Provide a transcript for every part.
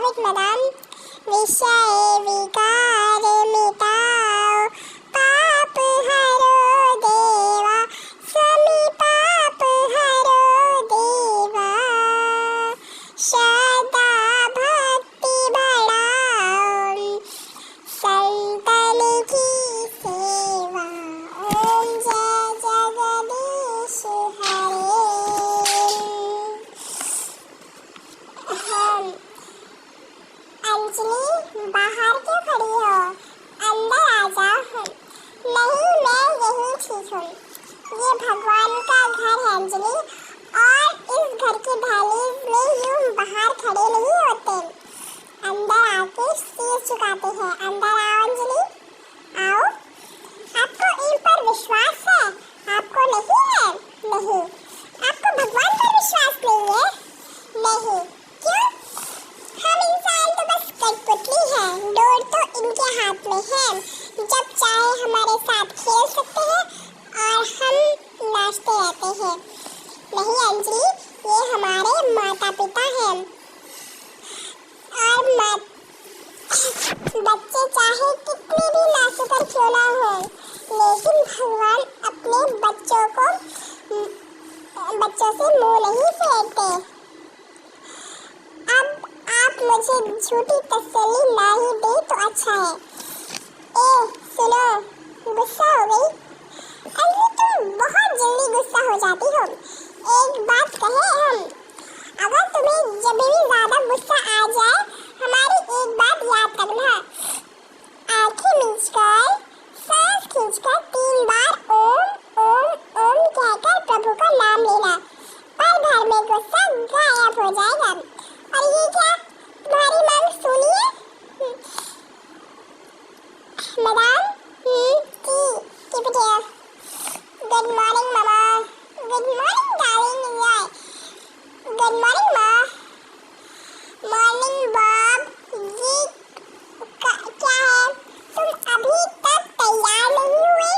love it, madam. विषय विकार मिटाओ, पाप हरो देवा, स्वामी पाप हरो देवा। श्रद्धा भक्ति बढ़ाओ, संतन की सेवा। ओम जय जगदीश हरे। अंजलि बाहर क्यों खड़ी हो, अंदर आ जाओ। नहीं, मैं यहीं ठीक हूँ। ये भगवान का घर है अंजलि, और इस घर की दहलीज में यूं बाहर खड़े नहीं होते, अंदर आके सिर झुकाते हैं। अंदर आओ अंजलि, आओ। आपको इन पर विश्वास है? आपको नहीं है? नहीं। आपको भगवान पर विश्वास नहीं है? नहीं। क्यों? हम इंसान तो बस कठपुतली हैं, डोर तो इनके हाथ में है। जब चाहे हमारे साथ खेल सकते हैं और हम नाचते रहते हैं। नहीं अंजलि, ये हमारे माता पिता हैं, और बच्चे चाहे कितने भी नासुकर क्यों ना हो, लेकिन भगवान अपने बच्चों से मुंह नहीं फेरते। अब आप मुझे झूठी तसल्ली ना ही दे तो अच्छा है। ए सुनो, गुस्सा हो गई? अरे तुम बहुत जल्दी गुस्सा हो जाती हो। एक बात कहे हम, अगर तुम्हें जब भी ज्यादा गुस्सा आ जाए, हमारी एक बात याद रखना। आंखें मीचकर, सांस खींचकर 3 बार ओम ओम ओम कहकर प्रभु का नाम लेना। पल भर में गुस्सा गायब हो जाएगा। और ये क्या, तुम्हारी मांग सुनिए मैडम। की बिटिया। गुड मॉर्निंग मामा। Good morning darling. Good morning माँ। Morning Bob. ये क्या है, तुम अभी तक तैयार नहीं हुए?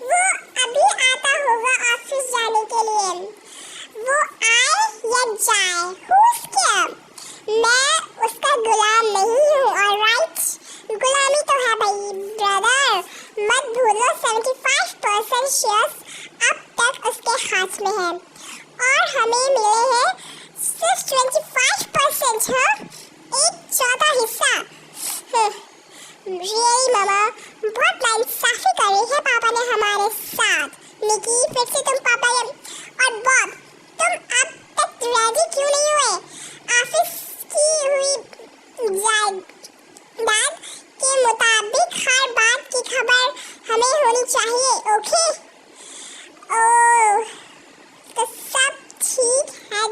वो अभी आता होगा ऑफिस जाने के लिए। वो आए या जाए, who's care? मैं उसका गुलाम नहीं हूँ, ऑलराइट? गुलामी तो है भाई ब्रदर, मत भूलो 75% शेयर्स अब तक उसके हाथ में है, और हमें मिले हैं सिर्फ 25%। हाँ, एक चौथा हिस्सा। रियली मामा, बहुत नाइंसाफी करी है पापा ने हमारे साथ। निकी, फिर से तुम पापा ने, और बॉब, तुम अब तक रेडी क्यों नहीं हुए? ऑफिस की हुई जायदाद के मुताबिक हर बात की खबर हमें होनी चाहिए, ओके? ओह, तो सब ठीक है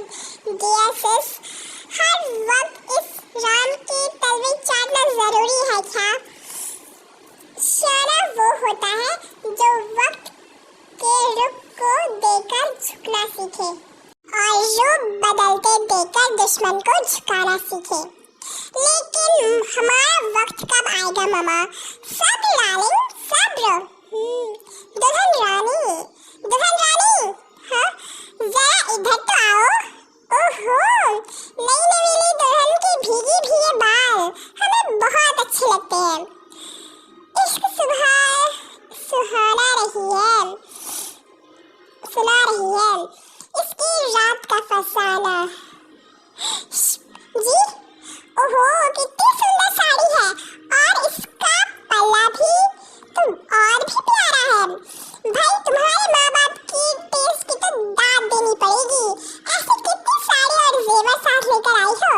डियर सिस। हर वक्त इस राम के तलवे चाटना जरूरी है क्या? शाना वो होता है जो वक्त के रुख को देकर झुकना सीखे, और रूप बदलते देकर दुश्मन को झुकाना सीखे। लेकिन हमारा वक्त कब आएगा मामा? सब्र डार्लिंग, सब्र। दुल्हन रानी, दुल्हन रानी, हाँ जरा इधर तो आओ। ओहो, नई नवेली दुल्हन की भीगी भीगे बाल हमें बहुत अच्छे लगते हैं। इश्क सुहाना रही है, सुना रही है इसकी रात का फसाना। जी, ओहो कितनी सुंदर साड़ी है, और इसका पल्ला भी तो और भी प्यारा है। भाई तुम्हारे माँ बाप की टेस्ट की तो दाद देनी पड़ेगी। ऐसे कितनी साड़ी और जेवर साथ लेकर आई हो।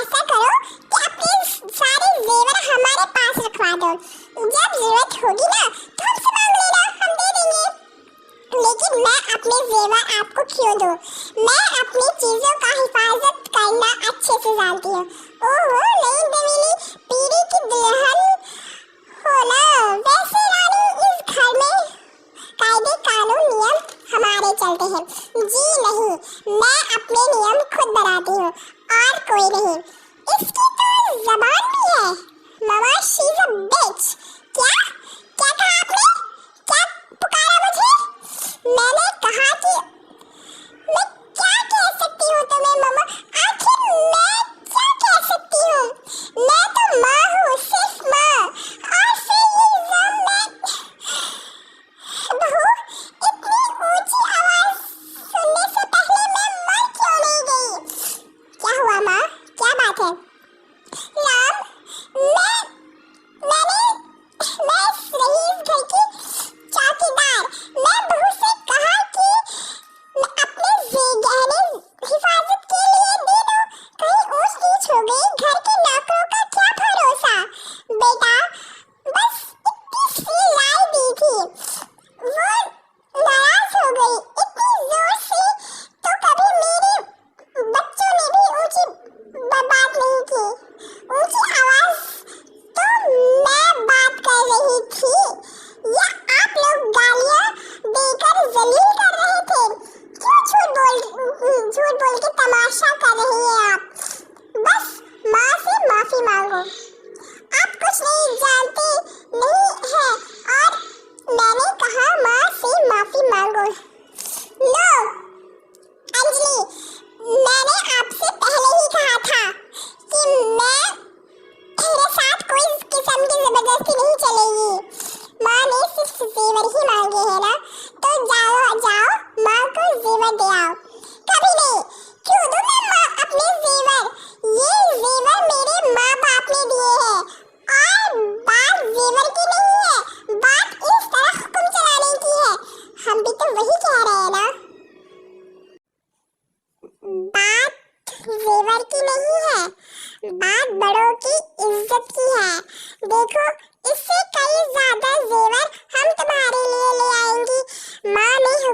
ऐसा करो कि अपने सारे जेवर हमारे पास रखवा दो, जब जरूरत होगी ना तो हमसे मांग लेना, हम दे देंगे। लेकिन मैं अपने जेवर आपको क्यों दूं? मैं अपनी चीजों का हिफाजत करना अच्छे से जानती हूँ। ओहो, नई नवेली पीढ़ी की दुल्हन हो ना। वैसे रानी, इस घर में कायदे कानून नियम हमारे चलते हैं। जी नहीं, मैं अपने नियम खुद बनाती हूँ, और कोई नहीं। इसकी तो ज़बान भी है मामा, शी इज़ अ बिच। क्या क्या कहा आपने? क्या पुकारा मुझे? मैंने कहा कि मैं क्या कह सकती हूँ तुम्हें मामा? आखिर मैं क्या कह सकती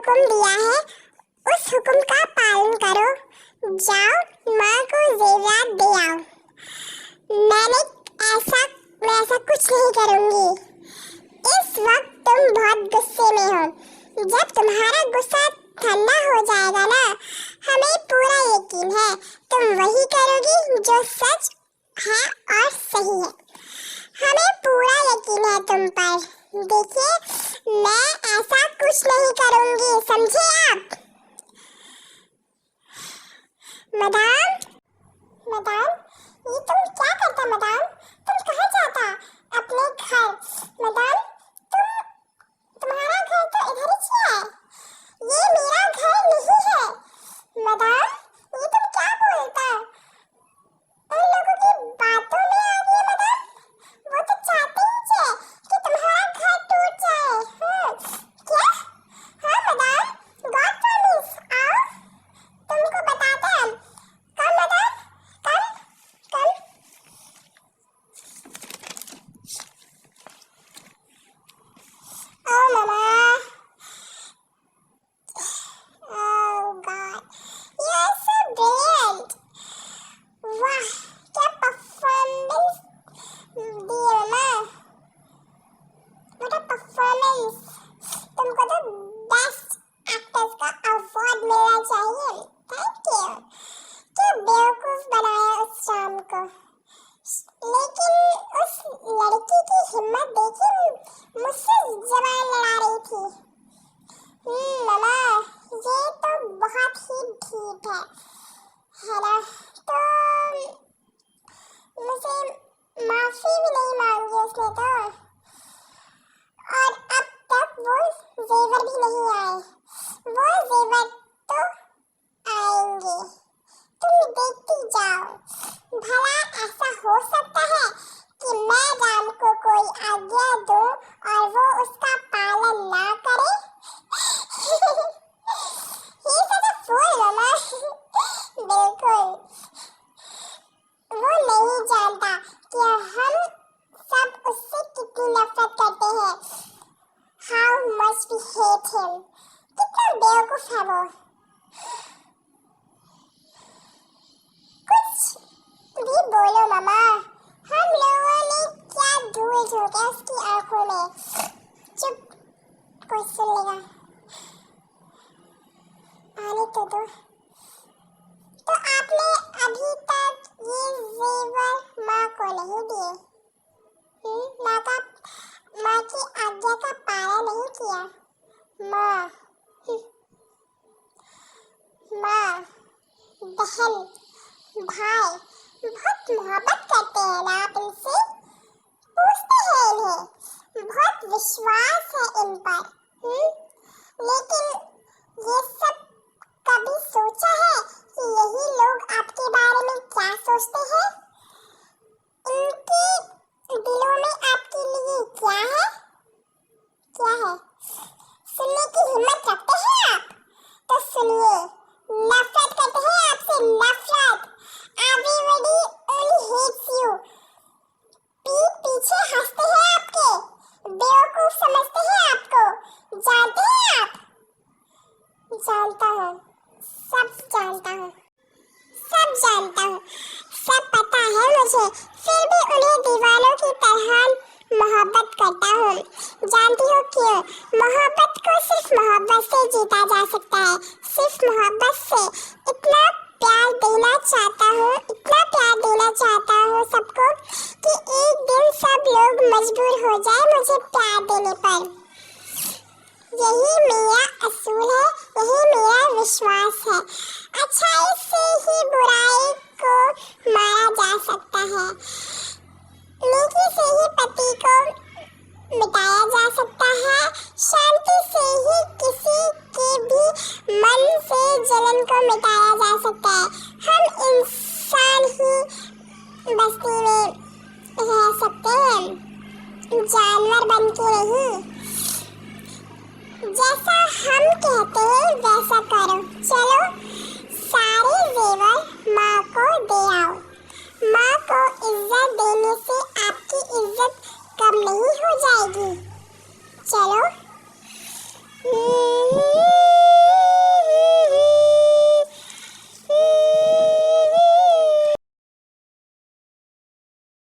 हुक्म दिया है उस हुक्म का पालन करो। जाओ माँ को जेवरात दे आओ। मैं ऐसा कुछ नहीं करूँगी। इस वक्त तुम बहुत गुस्से में हो। जब तुम्हारा गुस्सा ठंडा हो जाएगा ना, हमें पूरा यकीन है तुम वही करोगी जो सच है और सही है। हमें पूरा यकीन है तुम पर। देखिए, मैं ऐसा कुछ नहीं करूँगी, समझे आप? मदाम, ये तुम क्या करता मदाम? तुम कहाँ जाता? अपने घर। मदाम, तुम्हारा घर तो इधर ही है। ये मेरा घर नहीं है। मदाम, ये तुम क्या बोलता? उन लोगों की बातों में आ गई मदाम। वो तो चाहते ही थे कि तुम्हारा घर टूट जाए। क्या? हाँ मदाम, गॉड प्रॉमिस। आओ, तुमको बताते हैं। कम madam, come. Oh mama, oh God, you are so brilliant. वाह, क्या परफॉर्मेंस दी मम्मा। What a performance. तुमको तो बेस्ट एक्टर्स का अवार्ड मिलना चाहिए। Thank you. क्या बेवकूफ बनाया उस शाम को। लेकिन उस लड़की की हिम्मत देखी, मुझसे जबान लड़ा रही थी। मम्मा, ये तो बहुत ही ठीक है ना? तो मुझे माफी भी नहीं मांगी उसने तो। और अब तक वो जेवर भी नहीं आए। वो जेवर तो आएंगे, तुम देखती जाओ। भला ऐसा हो सकता है कि मैं राम को कोई आज्ञा दूं और वो उसका पालन ना करे? ये सच फूल मम्मा। बिल्कुल, वो नहीं जानता कि हम सब उससे कितनी नफरत करते हैं। How much we hate him. कितना बेवकूफ है वो। कुछ भी बोलो मम्मा, हम लोगों ने क्या धूल झोंका उसकी आंखों में। चुप, कोई सुन लेगा। आने तो दो। तो आपने अभी तक ये जेवर माँ को नहीं दिए? माँ की आज्ञा का पालन नहीं किया? माँ, बहन, भाई बहुत मोहब्बत करते हैं ना आप इनसे? पूछते हैं इन्हें, बहुत विश्वास है इन पर। लेकिन ये सब कभी सोचा है कि यही लोग आपके बारे में क्या सोचते हैं? इनके दिलों में आपके लिए क्या है? सुनने की हिम्मत रखते हैं आप? तो सुनिए, नफरत करते हैं आपसे, नफरत। Everybody only hates you. पीठ पीछे हंसते हैं आपके, बेवकूफ समझते हैं आपको। जानते हैं आप? जानता हूँ, सब जानता हूँ, सब पता है मुझे। फिर भी उन्हें दीवानों की तरह मोहब्बत करता हूँ। जानती हो क्यों? मोहब्बत को सिर्फ मोहब्बत से जीता जा सकता है, सिर्फ मोहब्बत से। इतना प्यार देना चाहता हूँ सबको कि एक दिन सब लोग मजबूर हो जाए मुझे प्यार देने पर। यही मेरा असूल है, यही मेरा विश्वास है। अच्छाई से ही बुराई को मारा जा सकता है, नेकी से ही पति को मिटाया जा सकता है, शांति से ही किसी के भी मन से जलन को मिटाया जा सकता है। हम इंसान ही बस्ती में रह सकते हैं, जानवर बन के नहीं। जैसा हम कहते हैं वैसा करो। चलो, सारे जेवर माँ को दे आओ। माँ को इज्जत देने से आपकी इज्जत कम नहीं हो जाएगी। चलो।